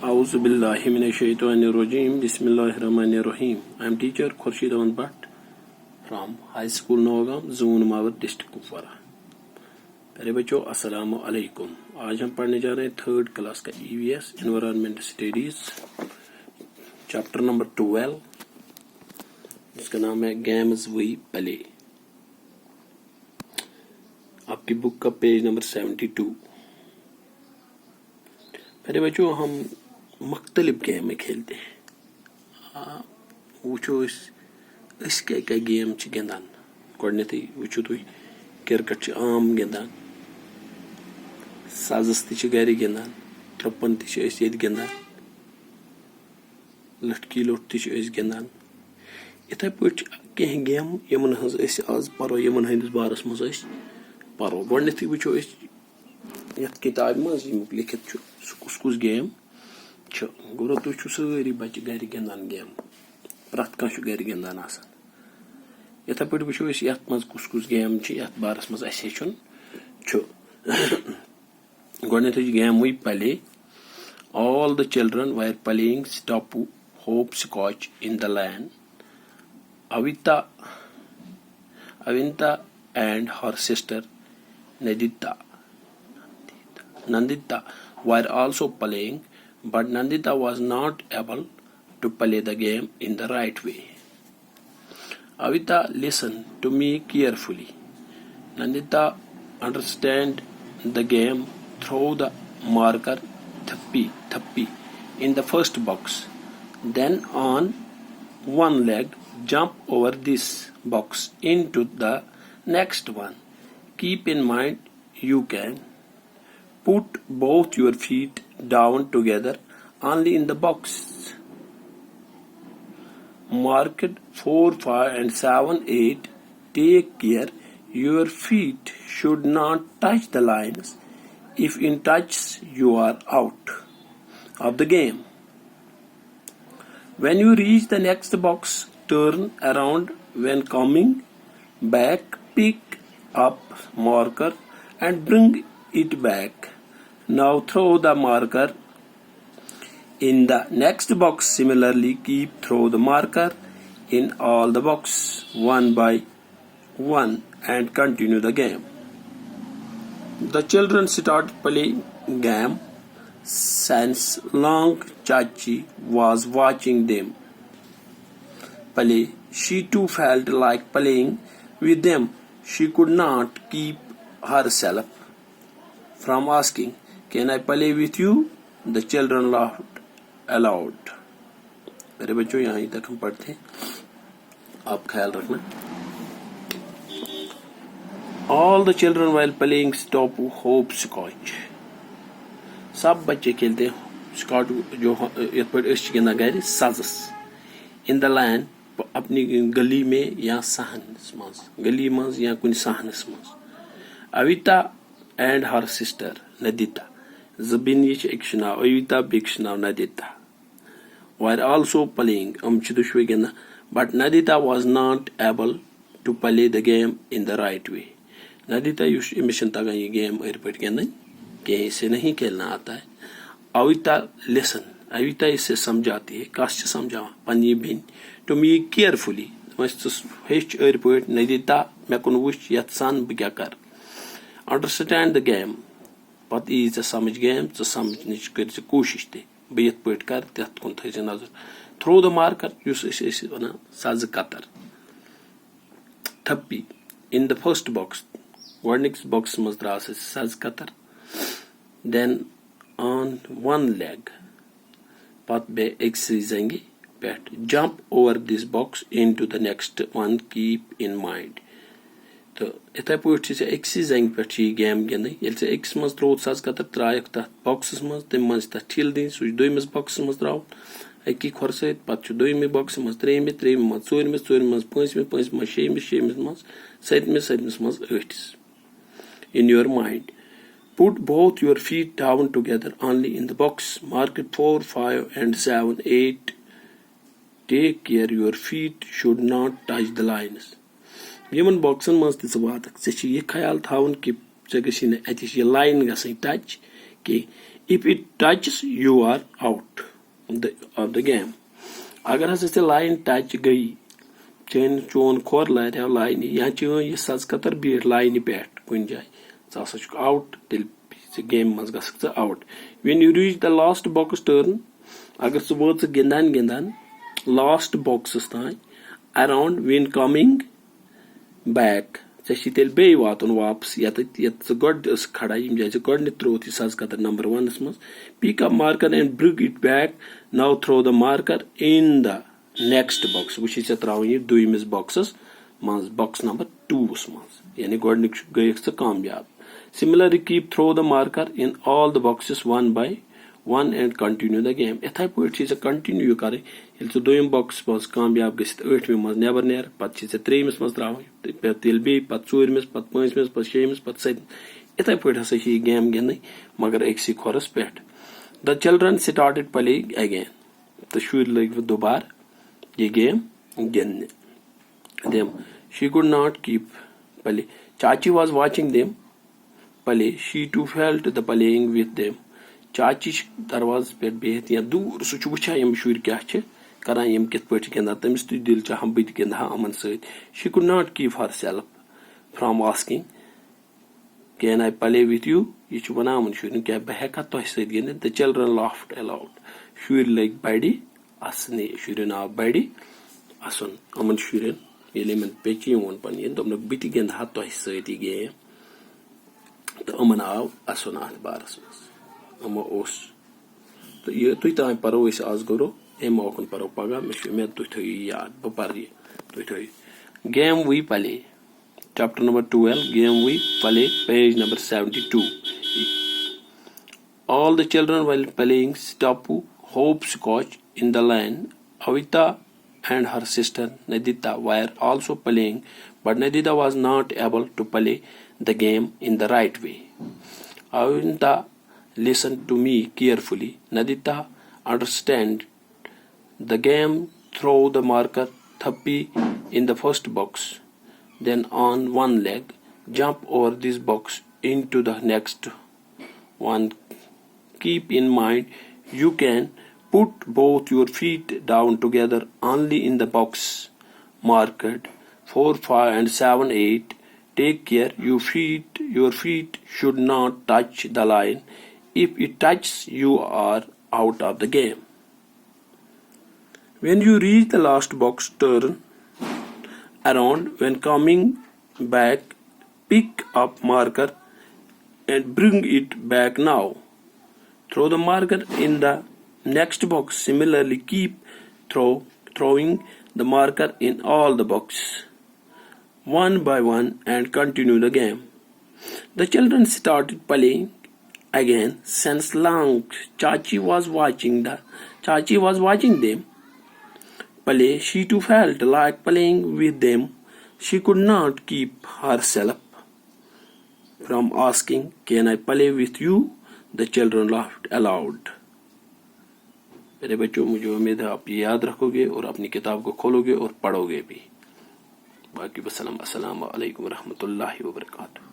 Auzu billahi minashaitanirrajim. Bismillahirrahmanirrahim. I am teacher Khurshid Aman Bhatt from High School Nogam, Zoon Mawar District Kupwara. प्यारे बच्चों अस्सलामु अलैकुम। आज हम पढ़ने जा रहे हैं 3rd क्लास का EVS environment studies chapter number 12 जिसका नाम है गेम्स वी प्ले। आपकी बुक का पेज नंबर 72। प्यारे बच्चों हम मुख्तलिफ गेम खेलते हैं। वुचो क्या गेम गिंदान गोडनेथै वुचो तुई क्रिकेट आम गिंदान, साजस गर गिंदान, ट्रपन गिंदान, लटकी लोट गिंदान। इथे कह गेम यमन आज परो यमन हंदिस बारस मज परो। गोडनेथै वुचो यथ किताब मज लिखित कुस कुस गेम गोरो तुम सारी बच्चे गर गिंदान गेम, प्रत कह गर गिंदान आसान। इथे पे वो यथ मज कुस कुस गेम यथ बारस मज हेचुन। गोडनेथ game we play. All the children were playing stop hopscotch in the lane. Avinta and her sister Nandita were also playing, but Nandita was not able to play the game in the right way. Avita, listen to me carefully. Nandita understand the game. Throw the marker thappi in the first box. Then on one leg jump over this box into the next one. Keep in mind you can put both your feet down together only in the box. Marked 4, 5 and 7, 8. Take care your feet should not touch the lines. If in touch, you are out of the game. When you reach the next box, turn around. When coming back, pick up marker and bring it back. Now throw the marker in the next box. Similarly, throw the marker in all the boxes one by one and continue the game. The children started playing game. Since long Chachi was watching them play, she too felt like playing with them. She could not keep herself from asking, "Can I play with you?" The children laughed aloud. मेरे बच्चों यहाँ तक हम पढ़ते हैं, आप ख्याल रखना। All the children while playing stop hopscotch. सब बच्चे खेलते हैं स्कॉट जो यथ पे गिंदान गर सजस इन द लैन अपनी गली में या सहनस मज, गली मज या कुछ सहनस मज। अविता एंड हर सिस्टर नदिता, जबिन ये नाव अविता बेक्ष नाव नदिता were also playing. दुश्वे गिंदान, but Nadita was not able to play the game in the right way. Nadita mission तक ये गेम रिपीट गिंदान के इसे नहीं खेलना आता है। अविता लिसन, अविता इससे समझाती है, कस समझावा पन्नी बिन टू मी केयरफुली हेच रिपीट। नदिता मे कुन वुच यथ सान बह क्या कर। अंडरस्टैंड द गेम, पत यी समझ गेम समझ कर कोशिश ते बह यथ पे कर तथ कुन थ नजर। थ्रो द मार्कर वन सज कतर थप्पी इन द फर्स्ट बॉक्स गोडनिक्स बॉक्स मज द्राव सज कतर। Then on one leg पत बे एक्सी जंगी पेट jump over this box into the next one. Keep in mind. तो इथे पे एक्सी जंग पे गेम गिंद ये एक्स मज त्रो सज कतर त्रायक तथ बॉक्सस मज तम मज तथ ठिल दिन सह दोमिस बॉक्स मज त्रा अकी खोर सत पे दोमी बॉक्स मज त्रेमिस मज चोरमिस मज पंचमिस मज शेमिस मज सतमिस मज अठिस। In your mind, put both your feet down together only in the box marked 4, 5 and 7, 8. Take care your feet should not touch the lines. Yemen BOXN मज वात ये ख्याल थवन कि ये गि अत लाइन गई टच कि if it touches you are out of the game. अगर हसा से लाइन टच गई चोन खोर लारे लाइन या चोन ये सज कतर बीट लाइन पे कुन जाए आउट तेल गेम मज गस out. When you reach the last box turn, अगर सह वो गिंदान गिंदान last boxes तान around when coming back तेल बे वातन वापस यत गोड खड़ा यम जाए गोड त्रोत सज कतर नंबर 1 मज pick up marker and bring it back. Now throw the marker in the next box. Which is a doimis boxes mans box number 2 mans yani godnik gay kamyab. Similarly, keep throw the marker in all the boxes one by one and continue the game. Ethai point is a continue kare il to doim box was kamyab gist 8 mans never near pat is a 3 mans draw til be pat 4 mans pat 5 mans pat 6 mans pat 7 ethai point hasa hi game gennai magar eksi khoras pet. The children started playing again. The shur like dobar ये game again. Them. She could not keep play. Chachi was watching them play. She too felt the playing with them. Chachi darwaz पे बेहत या दूर सुच वुचा यम शुर क्या छे करान यम कित पट केंदा तमिस तु दिल चा हम बित केंदा अमन सहित. She could not keep herself from asking, can I play with you? ये छु बना अमन शुर क्या बहका तो सहित गेने. The children laughed aloud. Shur like body asne शुरन आ बड़ी असन अमन शुरन ये मन पेची वन पन ये तुम लोग बिटी गेंद हाथ तो हिस्से दी गए तो अमन आव असन आठ बारस अम ओस तो ये तुई ताई परो इस आज करो एम ओकन परो पगा मैं तुई थोई याद बपारी तुई थोई game we play. Chapter number 12 game we play, page number 72. All the children while playing Stapu hopscotch in the lane. Avita and her sister Nadita were also playing, but Nadita was not able to play the game in the right way. Avita listened to me carefully. Nadita understand the game. Throw the marker thappi in the first box. Then on one leg, jump over this box into the next one. Keep in mind, you can put both your feet down together only in the box marked 4, 5 and 7, 8. Take care, your feet should not touch the line. If it touches, you are out of the game. When you reach the last box, turn around. When coming back, pick up marker and bring it back now. Throw the marker in the next box. Similarly, keep throwing the marker in all the boxes one by one and continue the game. The children started playing again. Since long, Chachi was watching them play. She too felt like playing with them. She could not keep herself from asking, can I play with you? The children laughed aloud. मेरे बच्चों, मुझे उम्मीद है आप ये याद रखोगे और अपनी किताब को खोलोगे और पढ़ोगे भी. बाकी अस्सलाम वालेकुम रहमतुल्लाहि व बरकातहू.